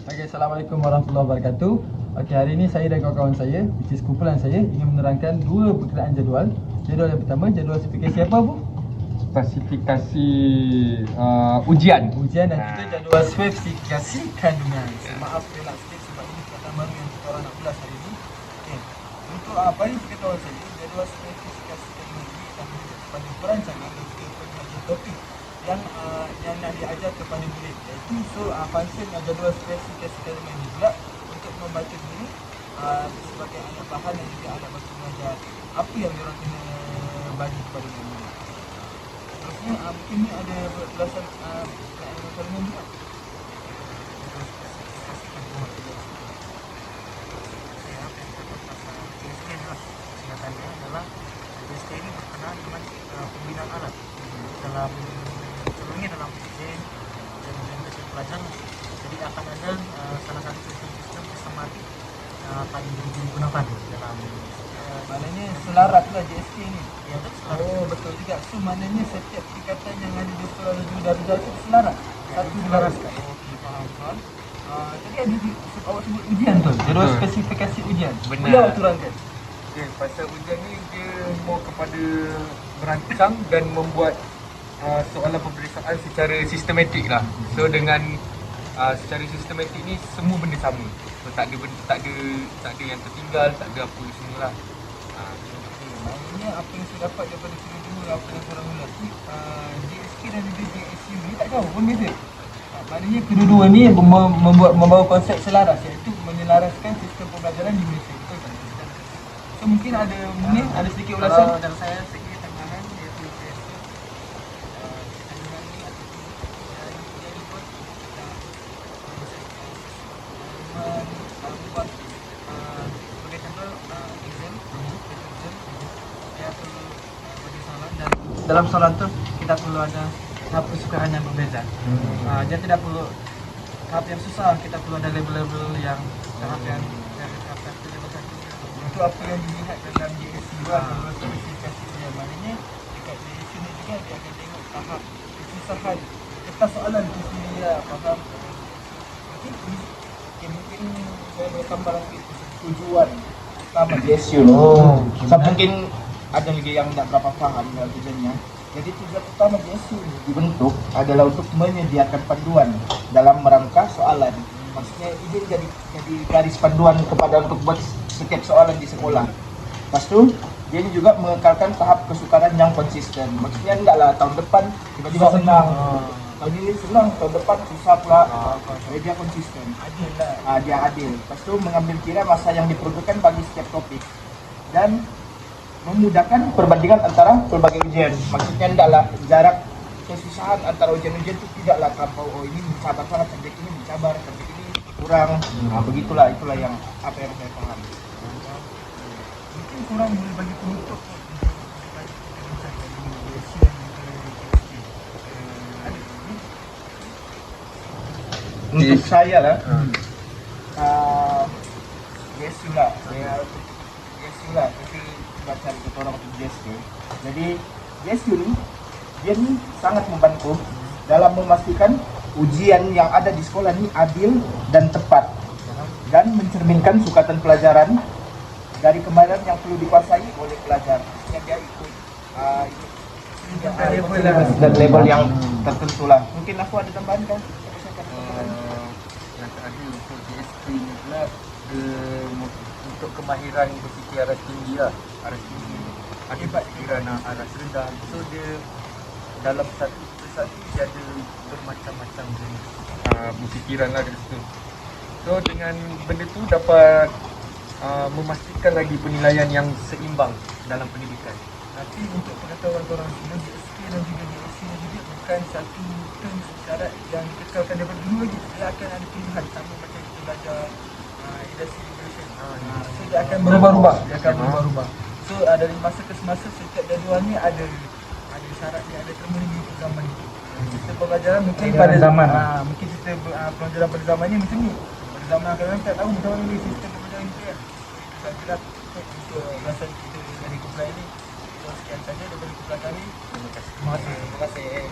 Okay, Assalamualaikum warahmatullahi wabarakatuh. Okay, hari ini saya dan kawan-kawan saya, which is kumpulan saya, ingin menerangkan dua perkiraan jadual. Jadual yang pertama, jadual spesifikasi apa Bu? Spesifikasi ujian. Ujian dan juga jadual spesifikasi kandungan. Maaf relak sikit sebab ini perkataan baru yang kita orang nak ulas hari ini. Okay. Untuk apa ini pengetahuan saya, jadual spesifikasi kandungan ini akan menunjuk kepada perancangan dan juga penyajian topik yang nak diajar kepada murid, iaitu function jadual spesifikasi kandungan ini pula untuk membantu guru sebagai anak bahan dan juga anak bantu mengajar apa yang diorang kena bagi kepada murid. Terusnya mungkin ni ada belasan kandungan juga. Singkatannya adalah GSK ini berkenaan dengan pembinaan alat dalam sebelumnya dalam ujian dan ujian pelajaran. Jadi akan ada salah satu sistem sistematik yang akan digunakan dalam Maknanya selaras lah JSK ni. ya, selaras. Oh betul juga. So maknanya setiap tingkatan yang ada di sekolah menuju darjah itu selaras. Satu dilaraskan. Okey, faham. Tadi ada awak sebut ujian tu. Jadual Betul. spesifikasi ujian. Benar. Boleh awak turunkan? Okay, pasal ujian ni dia more kepada merancang dan membuat soalan peperiksaan secara sistematik lah. So dengan secara sistematik ni semua benda sama. So tak ada yang tertinggal, tak ada apa semualah. Maknanya apa yang saya dapat daripada kedua-dua apa yang korang ulas ni, JSK dan juga JSU ni tak jauh pun beza. Maknanya kedua-dua ni membawa konsep selaras, iaitu menyelaraskan sistem pembelajaran di Malaysia. Betul tak? So mungkin ada sedikit ulasan. Kalau dari saya segi tambahan yaitu GSK kandungan ini ataupun yang dibuat membuat sebagai contoh exam dia perlu bagi soalan dan dalam soalan tu kita perlu ada tahap kesukaran yang berbeza. Dia tidak perlu tahap yang susah, kita perlu ada level-level yang tahap yang dari tahap 1 level 1. Itu apa yang dilihat dalam JSU jadual spesifikasi dia. Maknanya dekat JSU ni juga dia akan tengok tahap kesusahan kertas soalan tu sendiri lah. Faham? Mungkin saya boleh tambah lagi tujuan utama JSU ni. Sebab mungkin ada lagi yang tak berapa faham dalam tujuannya. Jadi tujuan utama JSU ni dibentuk adalah untuk menyediakan panduan dalam merangka soalan. Maksudnya ini jadi garis panduan kepada untuk buat setiap soalan di sekolah. Lepas tu dia ni juga mengekalkan tahap kesukaran yang konsisten. Maksudnya enggaklah tahun depan tiba-tiba senang. Tahun ini senang, tahun depan susah pula. Dia konsisten. Adil lah. Dia adil. Lepas tu mengambil kira masa yang diperlukan bagi setiap topik. Dan memudahkan perbandingan antara pelbagai ujian. Maksudnya enggaklah jarak kesusahan antara ujian-ujian itu tidaklah terlampau. Oh ini mencabar sangat, subjek ini mencabar, subjek ini kurang. Begitulah, itulah yang apa yang saya paham. Mungkin kurang boleh bagi penutup untuk saya lah. JSU lah. JSU lah. Kita baca kata orang untuk JSU. Jadi JSU ni dia ni sangat membantu dalam memastikan ujian yang ada di sekolah ni adil dan tepat dan mencerminkan sukatan pelajaran dari kemahiran yang perlu dikuasai oleh pelajar. Yang dia ikut dan label yang tertentu lah. Mungkin aku ada tambahan kan? Yang terakhir untuk GSP ni pula untuk kemahiran berfikir aras tinggi lah. Aras tinggi, ada fikiran aras rendah. So dia dalam satu persatu dia ada bermacam-macam jenis berfikiran lah dari situ. So dengan benda tu dapat memastikan lagi penilaian yang seimbang dalam pendidikan. Tapi untuk pengetahuan korang semua, JSK dan juga JSU ni juga bukan satu term syarat yang dikekalkan daripada dulu lagi. Dia akan ada pilihan sama macam kita belajar industri regulation. So dia akan berubah-ubah. So dari masa ke semasa setiap jadual ni ada syarat dia, ada terma untuk zaman itu. Sistem pembelajaran mungkin pada zaman mungkin sistem pelajaran pada zaman ni macam ni. Pada zaman akan datang tak tahu macam mana ni sistem pembelajaran kita kan. Kita kira untuk ulasan kita dari kumpulan ini. Sekian saja daripada kumpulan kami. Terima kasih.